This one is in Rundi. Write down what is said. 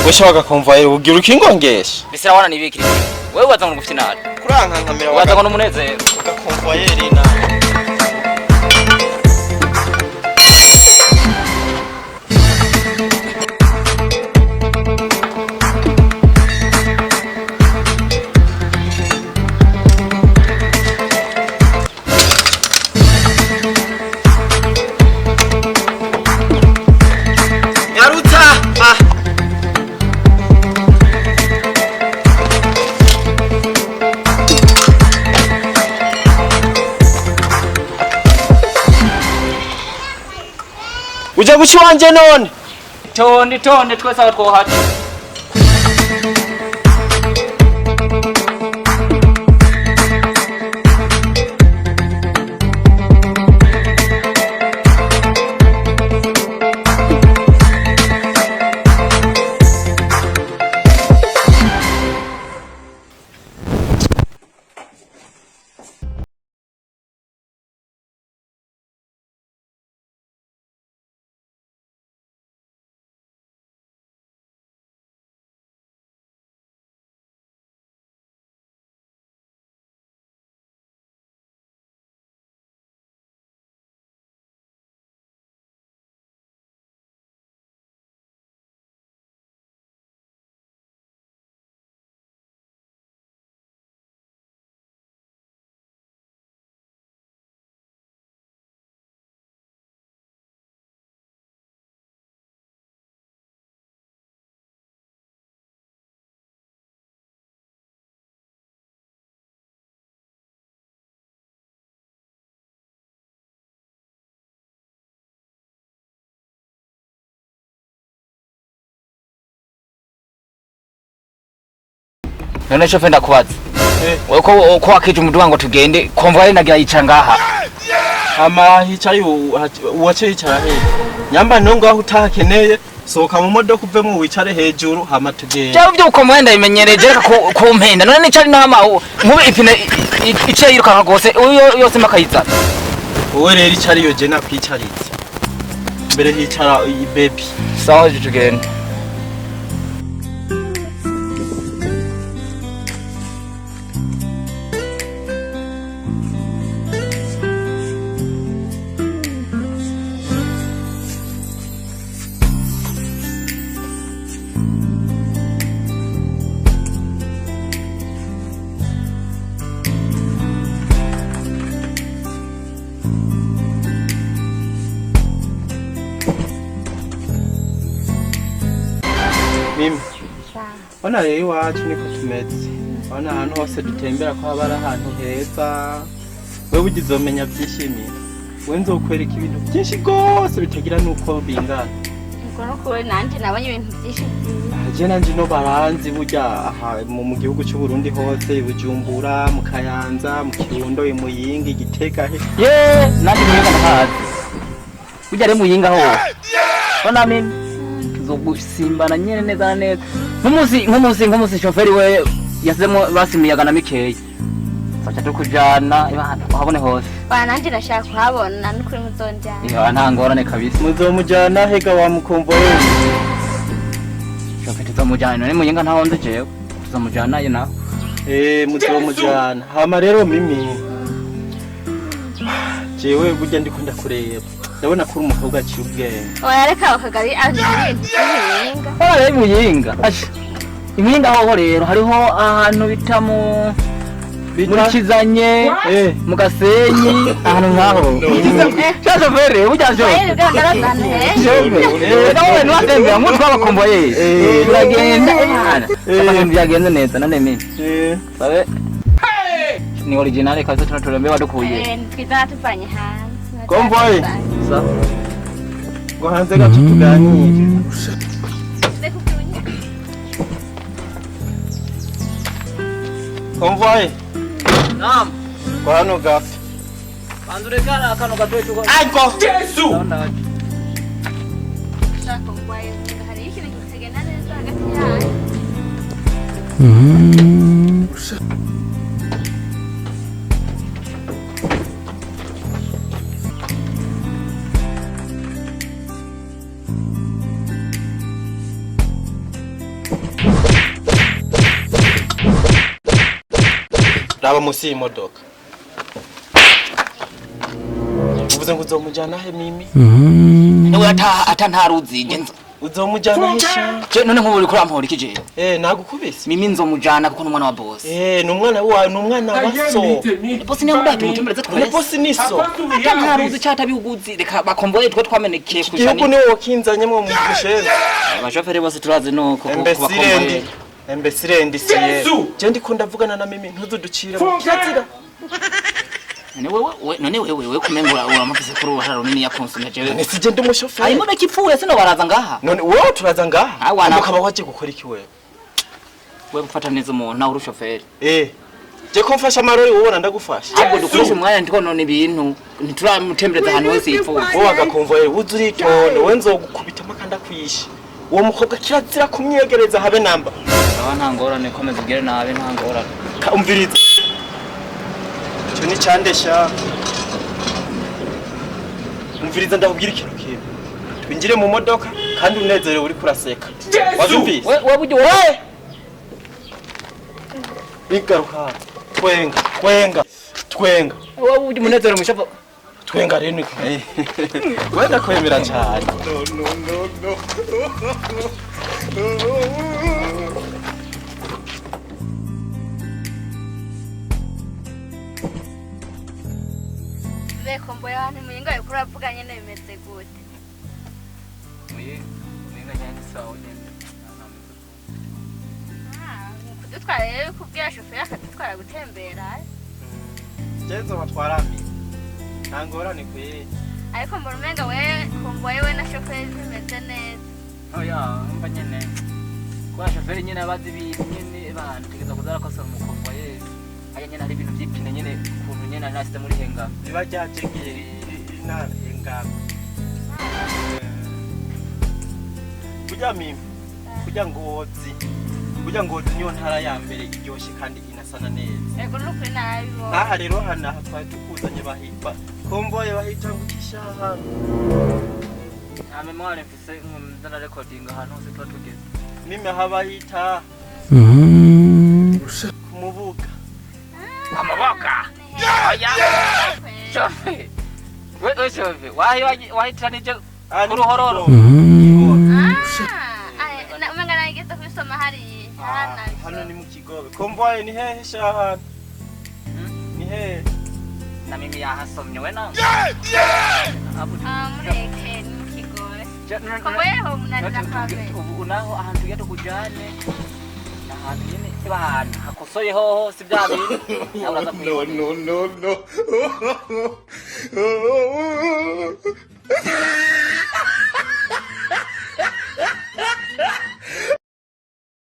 Ushaka Convoyeur ugira ukingongesha. Bisira wana nibikiri. Wewe wazanga gufinara. Kuranka nkamera wazanga n'umunezero. Uga Convoyeur ina. Uja guchi wanje none. Tonde twese aho twohaje. None shofe ndakubaza. Wewe ko wakije umuduga ngo tugende Convoyeur nagira yica ngaha. Ama hicaye uwace yicara he. Nyamba nongo aho utakeneye soka mu modoka uvemo wicare hejuru hama tugende. Cyo byo ukomwe ndayimenyereje reka ku mpenda. None nicari nama nkube ipine ice yiruka gose yose makayiza. Wowe rero icari yo je nakwicaritse. Mbere hicara baby. Sawa tugende. Mimi. Ona rero iwacu niko tumeze. Ona ahantu hose dutembera ko habara ahantu heza. Wewe ugizomenya byishimiye. We nzokwereka ibintu byinshi gose bitagira nuko bingana. Nuko nuko nanje nabonye ibintu byinshi. Je nanje no baranzi burya aha mu gihugu cy'u Burundi hose Bujumbura, mu Kayanza, mu Kirundo, mu Muyinga, Igitega he. Ye, nandi muyinga ndahazi. Burya re muyinga ho. Ona mimi tuzogusimbana nyene neza neza. Nk'umusi shoferi we yasemo basimiyaga na Mikeye. Facha tukujana ibana wahabone hose. Nanje nashaka kuhabona n'ukuri muzonjana. Iyo nta ngorane kabisa. Muzomujana hega wa mukomboye. Shoferi tuzomujana none muyinga ntaho nzi jewe. Tuzomujana ye na. Muzomujana. Hama rero mimi. Jewe burya ndikunda kureba. Ndabona ko umukobwa cy'ubwenge. Oyareka WAKAGALI ibintu by'imuyinga. Ora muyinga. Asha. Imuyinga ho rero hariho ahantu bitamu Murikizanye mu Gasenyi ahantu ngaho. Cyaje vere bujaje. Nawe nwatembera mu twa Convoyeur. Turagenda imana. Abantu byagenze neza none mimi. Sabe. Ni original kaza tunaturembe wadukuye. Twiza tupanye hanze. Convoyeur. Sa. Ngo hanze gato tuganire. Convoyeur. Naam. Kwa hano gafi. Bandurekana akano gatoye tuko. Aiko Yesu. Convoyeur hari ikintu kitagenda neza hagati yayo. raba musi y'imodoka uvuze ngo uzomujana he mimi niwe ata ntaruzi ngenza uzomujana he sha je none nk'ubu uri kurampora iki je nagukubise mimi nzomujana kuko n'umwana wa boss n'umwana waso boss niyo ndati mutembereze twese boss niso ata ntaruzi cyata bihuguzi reka bakomboye twe twamenekeye kushani igihugu niwe wakinzanyemo mu gusheza abashoferi bose turazi nuko kubakomboye Embesirendi siye je ndiko ndavugana na mimi ntuzuducira mu kirazira none wewe kumengura uramufise kuri uruhara runini yakonsumye jewe nesije ndi umushoferi ayimo nakipfuye sino baraza ngaha none wowe turaza ngaha ukaba waje gukora iki wewe gufata neza umuntu nawe urushoferi je ko mfasha amarori wowe ndagufasha ahubwo dukoresha umwanya ndiko none ibintu ntituramutembereza ahantu hose yipfuye wowe agakonvoye uzuritonde we nzogukubita makanda kwisha uwo mukobwa kirazira kumyegereza habe namba nta ngorane komeza ugere nabe nta ngorane umviriza cyo ni cyandesha umviriza ndakubwira ikintu kimwe twinjire mu modoka kandi unezerewe uri kuraseka wazumvise we buryo we igaruka twenga we buryo umunezero mushapo twenga rero ni wenda kwemera cyane no Convoyeur hano muyinga yuko uravuga nyene bimeze gute muyinga nyane sawa nyene kudutwara rero kubwira shoferi akadutwara gutembera genzo batwarami ntangorane kwe ariko mbona umenga we Convoyeur we na shoferi bimeze neza oya mba nyene kwa shoferi nyene abazi ibintu nyene abantu tegeza kuzara ko sa Convoyeur aya nyene hari ibintu by'ipine nyene ukuntu nyene nasite muri henga biba cyacegeye inara henga kujya ngozi niyo ntara ya mbere iryoshye kandi inasana neza yego n'ukuri narabibonye aha rero hana twari tukuzanye bahimba Convoyeur bahita ngukisha hano nta memoire mfise ndana recording ahantu hose tuba tugeze mimi habahita kumubuga amaboka oya shofe we shofe wahitanije kuruhororo umenga nageze kubisoma hari hano ni mu Kigobe Convoyeur ni hehe shahana ni hehe na mimi yahasomye we na mureke ni mu Kigobe Convoyeur ho munanira kabe ubu naho ahantu yato kujane ahantu nyene ibana hakosoye hoho si bya bintu uraza no